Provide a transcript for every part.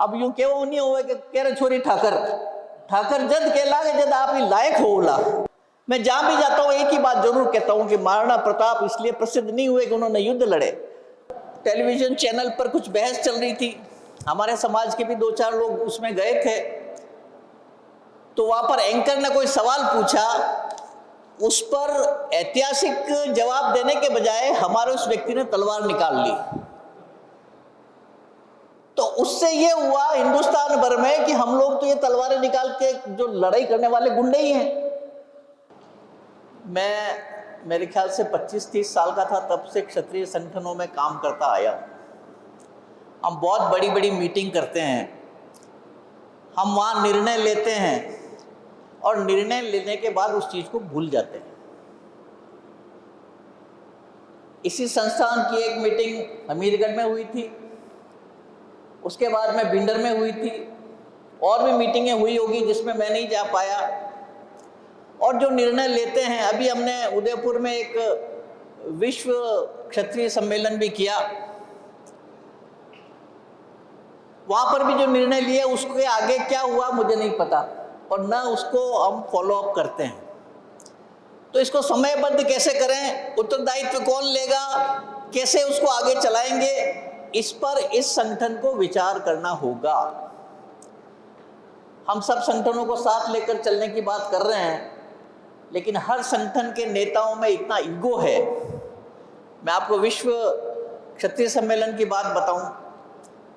अब यूं क्यों नहीं हुए कि कह रहे छोरी ठाकर ठाकर जद के लागे जद आप ही लायक हो ला। मैं जहां भी जाता हूं एक ही बात जरूर कहता हूं कि महाराणा प्रताप इसलिए प्रसिद्ध नहीं हुए कि उन्होंने युद्ध लड़े। टेलीविजन चैनल पर कुछ बहस चल रही थी, हमारे समाज के भी 2-4 लोग उसमें गए थे, तो वहां पर एंकर ने कोई सवाल पूछा, उस पर ऐतिहासिक जवाब देने के बजाय हमारे उस व्यक्ति ने तलवार निकाल ली। तो उससे ये हुआ हिंदुस्तान भर में कि हम लोग तो ये तलवारें निकाल के जो लड़ाई करने वाले गुंडे ही हैं। मैं मेरे ख्याल से 25-30 साल का था तब से क्षत्रिय संगठनों में काम करता आया हूं। हम बहुत बड़ी बड़ी मीटिंग करते हैं, हम वहाँ निर्णय लेते हैं और निर्णय लेने के बाद उस चीज़ को भूल जाते हैं। इसी संस्थान की एक मीटिंग हमीरगढ़ में हुई थी, उसके बाद में भिंडर में हुई थी, और भी मीटिंगें हुई होगी जिसमें मैं नहीं जा पाया। और जो निर्णय लेते हैं, अभी हमने उदयपुर में एक विश्व क्षत्रिय सम्मेलन भी किया, वहां पर भी जो निर्णय लिए उसके आगे क्या हुआ मुझे नहीं पता और न उसको हम फॉलो अप करते हैं। तो इसको समयबद्ध कैसे करें, उत्तरदायित्व कौन लेगा, कैसे उसको आगे चलाएंगे, इस पर इस संगठन को विचार करना होगा। हम सब संगठनों को साथ लेकर चलने की बात कर रहे हैं, लेकिन हर संगठन के नेताओं में इतना ईगो है। मैं आपको विश्व क्षत्रिय सम्मेलन की बात बताऊं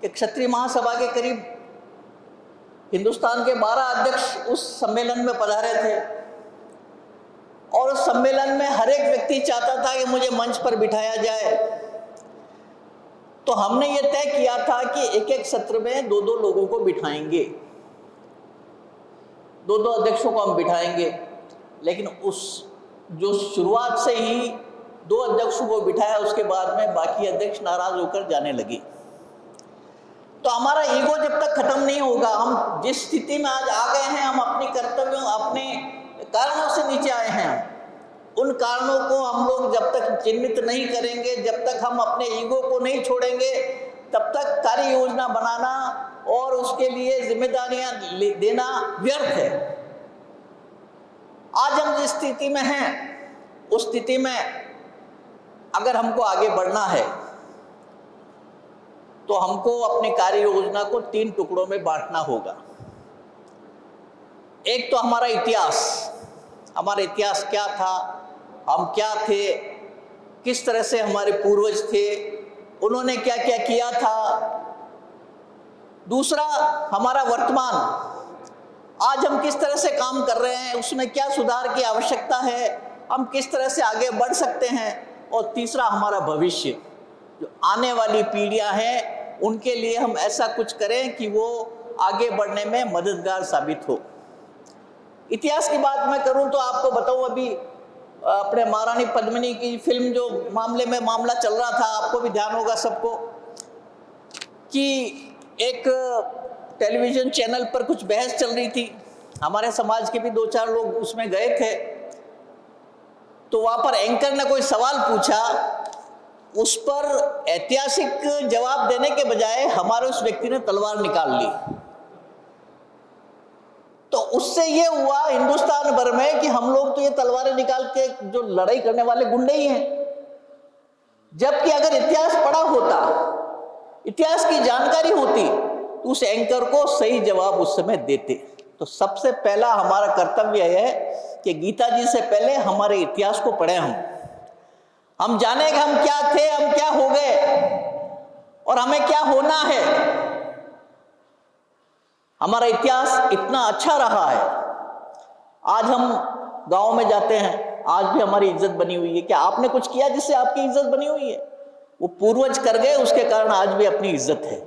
कि क्षत्रिय महासभा के करीब हिंदुस्तान के 12 अध्यक्ष उस सम्मेलन में पधारे थे और उस सम्मेलन में हर एक व्यक्ति चाहता था कि मुझे मंच पर बिठाया जाए। तो हमने ये तय किया था कि एक एक सत्र में 2-2 लोगों को बिठाएंगे, 2-2 अध्यक्षों को हम बिठाएंगे। लेकिन उस जो शुरुआत से ही 2 अध्यक्षों को बिठाया, उसके बाद में बाकी अध्यक्ष नाराज होकर जाने लगे। तो हमारा ईगो जब तक खत्म नहीं होगा, हम जिस स्थिति में आज आ गए हैं, हम अपने कर्तव्यों, अपने कारणों से नीचे आए हैं, उन कारणों को हम लोग जब तक चिन्हित नहीं करेंगे, जब तक हम अपने ईगो को नहीं छोड़ेंगे, तब तक कार्य योजना बनाना और उसके लिए जिम्मेदारियां देना व्यर्थ है। आज हम जिस स्थिति में हैं, उस स्थिति में अगर हमको आगे बढ़ना है तो हमको अपनी कार्य योजना को 3 टुकड़ों में बांटना होगा। एक तो हमारा इतिहास, हमारा इतिहास क्या था, हम क्या थे, किस तरह से हमारे पूर्वज थे, उन्होंने क्या क्या किया था। दूसरा हमारा वर्तमान, आज हम किस तरह से काम कर रहे हैं, उसमें क्या सुधार की आवश्यकता है, हम किस तरह से आगे बढ़ सकते हैं। और तीसरा हमारा भविष्य, जो आने वाली पीढ़ियां हैं, उनके लिए हम ऐसा कुछ करें कि वो आगे बढ़ने में मददगार साबित हो। इतिहास की बात मैं करूं तो आपको बताऊं, अभी अपने महारानी पद्मिनी की फिल्म जो मामला चल रहा था, आपको भी ध्यान होगा सबको, कि एक टेलीविजन चैनल पर कुछ बहस चल रही थी, हमारे समाज के भी 2-4 लोग उसमें गए थे। तो वहां पर एंकर ने कोई सवाल पूछा, उस पर ऐतिहासिक जवाब देने के बजाय हमारे उस व्यक्ति ने तलवार निकाल ली। तो उससे ये हुआ हिंदुस्तान भर में कि हम लोग तो ये तलवारें निकाल के जो लड़ाई करने वाले गुंडे ही हैं। जबकि अगर इतिहास पढ़ा होता, इतिहास की जानकारी होती, तो उस एंकर को सही जवाब उस समय देते। तो सबसे पहला हमारा कर्तव्य है कि गीता जी से पहले हमारे इतिहास को पढ़ें, हम जाने कि हम क्या थे, हम क्या हो गए और हमें क्या होना है। हमारा इतिहास इतना अच्छा रहा है, आज हम गांव में जाते हैं, आज भी हमारी इज्जत बनी हुई है। क्या आपने कुछ किया जिससे आपकी इज्जत बनी हुई है? वो पूर्वज कर गए, उसके कारण आज भी अपनी इज्जत है।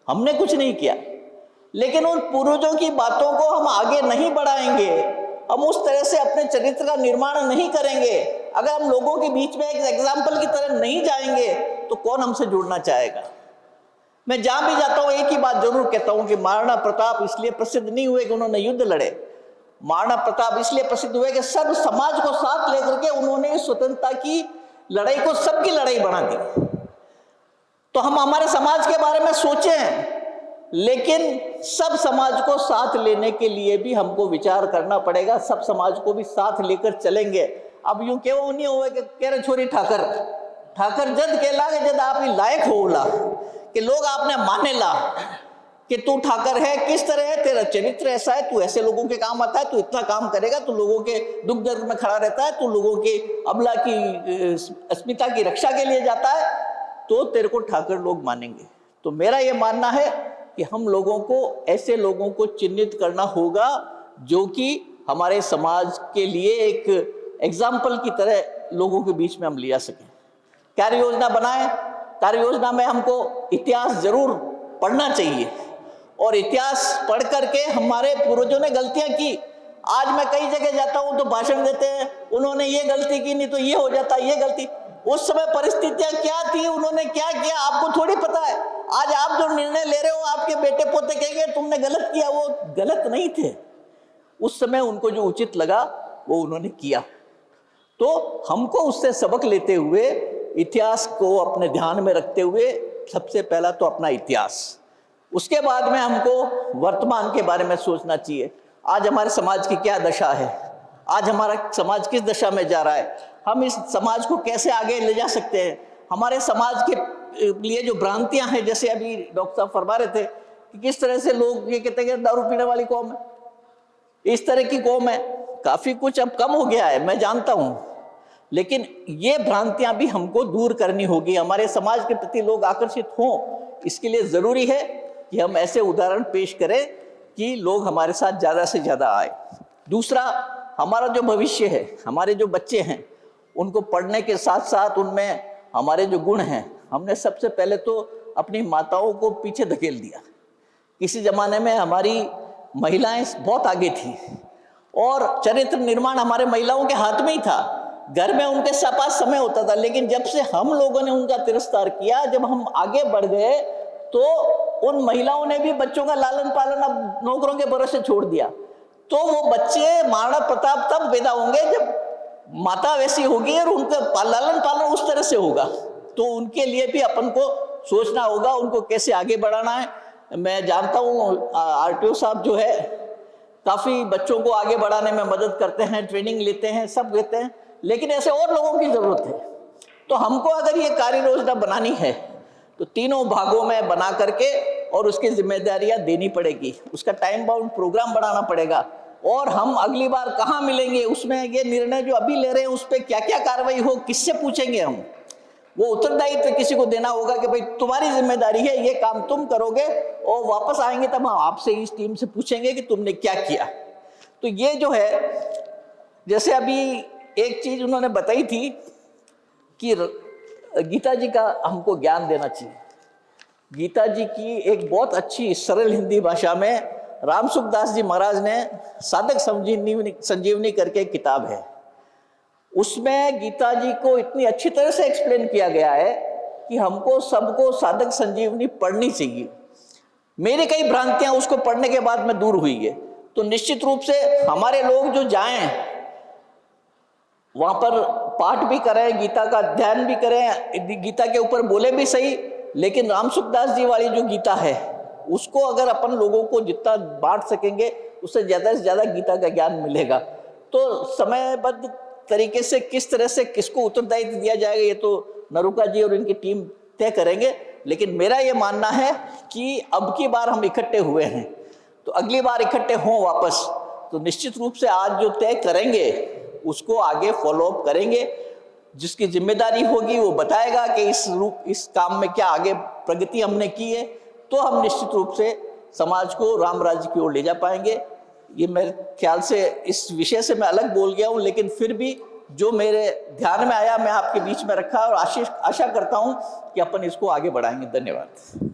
हमने कुछ नहीं किया, लेकिन उन पूर्वजों की बातों को हम आगे नहीं बढ़ाएंगे, हम उस तरह से अपने चरित्र का निर्माण नहीं करेंगे, अगर हम लोगों के बीच में एक एग्जाम्पल की तरह नहीं जाएंगे, तो कौन हमसे जुड़ना चाहेगा। मैं जहां भी जाता हूं एक ही बात जरूर कहता हूं कि महाराणा प्रताप इसलिए प्रसिद्ध नहीं हुए कि उन्होंने युद्ध लड़े, महाराणा प्रताप इसलिए प्रसिद्ध हुए कि सब समाज को साथ लेकर के उन्होंने स्वतंत्रता की लड़ाई को सबकी लड़ाई बना दी। तो हम हमारे समाज के बारे में सोचें, लेकिन सब समाज को साथ लेने के लिए भी हमको विचार करना पड़ेगा, सब समाज को भी साथ लेकर चलेंगे। अब यूं क्यों नहीं हुए कि कह रहे छोरी ठाकर ठाकर जद कहला के जद आप ही लायक होला कि लोग आपने माने ला कि तू ठाकर है, किस तरह है, तेरा चरित्र ऐसा है, तू ऐसे लोगों के काम आता है, तू इतना काम करेगा, तू लोगों के दुख दर्द में खड़ा रहता है, तू लोगों के अबला की अस्मिता की रक्षा के लिए जाता है, तो तेरे को ठाकर लोग मानेंगे। तो मेरा ये मानना है कि हम लोगों को ऐसे लोगों को चिन्हित करना होगा जो कि हमारे समाज के लिए एक एग्जाम्पल की तरह लोगों के बीच में हम ले आ सकें। कार्य योजना बनाएं, कार्य योजना में हमको इतिहास जरूर पढ़ना चाहिए और इतिहास पढ़ करके हमारे पूर्वजों ने गलतियां की। आज मैं कई जगह जाता हूं तो भाषण देते हैं, उन्होंने ये गलती की नहीं तो ये हो जाता, ये गलती। उस समय परिस्थितियां क्या थी, उन्होंने क्या किया, आपको थोड़ी पता है। आज आप जो निर्णय ले रहे हो, आपके बेटे पोते कहेंगे तुमने गलत किया, वो गलत नहीं थे। उस समय उनको जो उचित लगा वो उन्होंने किया। तो हमको उससे सबक लेते हुए, इतिहास को अपने ध्यान में रखते हुए, सबसे पहला तो अपना इतिहास, उसके बाद में हमको वर्तमान के बारे में सोचना चाहिए। आज हमारे समाज की क्या दशा है, आज हमारा समाज किस दशा में जा रहा है, हम इस समाज को कैसे आगे ले जा सकते हैं। हमारे समाज के लिए जो भ्रांतियां हैं, जैसे अभी डॉक्टर साहब फरमा रहे थे कि किस तरह से लोग ये कहते हैं कि दारू पीने वाली कौम है, इस तरह की कौम है। काफी कुछ अब कम हो गया है, मैं जानता हूं, लेकिन ये भ्रांतियां भी हमको दूर करनी होगी। हमारे समाज के प्रति लोग आकर्षित हों, इसके लिए जरूरी है कि हम ऐसे उदाहरण पेश करें कि लोग हमारे साथ ज़्यादा से ज़्यादा आए। दूसरा, हमारा जो भविष्य है, हमारे जो बच्चे हैं, उनको पढ़ने के साथ साथ उनमें हमारे जो गुण हैं, हमने सबसे पहले तो अपनी माताओं को पीछे धकेल दिया। किसी ज़माने में हमारी महिलाएं बहुत आगे थी और चरित्र निर्माण हमारे महिलाओं के हाथ में ही था, घर में उनके पास समय होता था। लेकिन जब से हम लोगों ने उनका तिरस्कार किया, जब हम आगे बढ़ गए, तो उन महिलाओं ने भी बच्चों का लालन पालन अब नौकरों के भरोसे छोड़ दिया। तो वो बच्चे महाराणा प्रताप तब पैदा होंगे जब माता वैसी होगी और उनका लालन पालन उस तरह से होगा। तो उनके लिए भी अपन को सोचना होगा, उनको कैसे आगे बढ़ाना है। मैं जानता हूँ आरटीओ साहब जो है काफ़ी बच्चों को आगे बढ़ाने में मदद करते हैं, ट्रेनिंग लेते हैं, सब लेते हैं, लेकिन ऐसे और लोगों की ज़रूरत है। तो हमको अगर ये कार्य योजना बनानी है तो तीनों भागों में बना करके और उसकी जिम्मेदारियां देनी पड़ेगी, उसका टाइम बाउंड प्रोग्राम बनाना पड़ेगा। और हम अगली बार कहाँ मिलेंगे, उसमें ये निर्णय जो अभी ले रहे हैं उस पर क्या क्या कार्रवाई हो, किससे पूछेंगे हम, वो उत्तरदायित्व किसी को देना होगा कि भाई तुम्हारी जिम्मेदारी है, ये काम तुम करोगे, और वापस आएंगे तब हम आपसे इस टीम से पूछेंगे कि तुमने क्या किया। तो ये जो है, जैसे अभी एक चीज उन्होंने बताई थी कि गीता जी का हमको ज्ञान देना चाहिए। गीता जी की एक बहुत अच्छी सरल हिंदी भाषा में राम सुखदास जी महाराज ने साधक संजीवनी करके एक किताब है, उसमें गीता जी को इतनी अच्छी तरह से एक्सप्लेन किया गया है कि हमको सबको साधक संजीवनी पढ़नी चाहिए। मेरी कई भ्रांतियां उसको पढ़ने के बाद में दूर हुई है। तो निश्चित रूप से हमारे लोग जो जाएं वहां पर पाठ भी करें, गीता का अध्ययन भी करें, गीता के ऊपर बोले भी सही, लेकिन राम सुखदास जी वाली जो गीता है उसको अगर अपन लोगों को जितना बांट सकेंगे उससे ज़्यादा से ज़्यादा गीता का ज्ञान मिलेगा। तो समयबद्ध तरीके से किस तरह से किसको उत्तरदायित्व दिया जाएगा ये तो नरुका जी और इनकी टीम तय करेंगे, लेकिन मेरा ये मानना है कि अब की बार हम इकट्ठे हुए हैं तो अगली बार इकट्ठे हों वापस, तो निश्चित रूप से आज जो तय करेंगे उसको आगे फॉलो अप करेंगे। जिसकी जिम्मेदारी होगी वो बताएगा कि इस काम में क्या आगे प्रगति हमने की है, तो हम निश्चित रूप से समाज को राम राज्य की ओर ले जा पाएंगे। ये मेरे ख्याल से इस विषय से मैं अलग बोल गया हूँ, लेकिन फिर भी जो मेरे ध्यान में आया मैं आपके बीच में रखा और आशा करता हूँ कि अपन इसको आगे बढ़ाएंगे। धन्यवाद।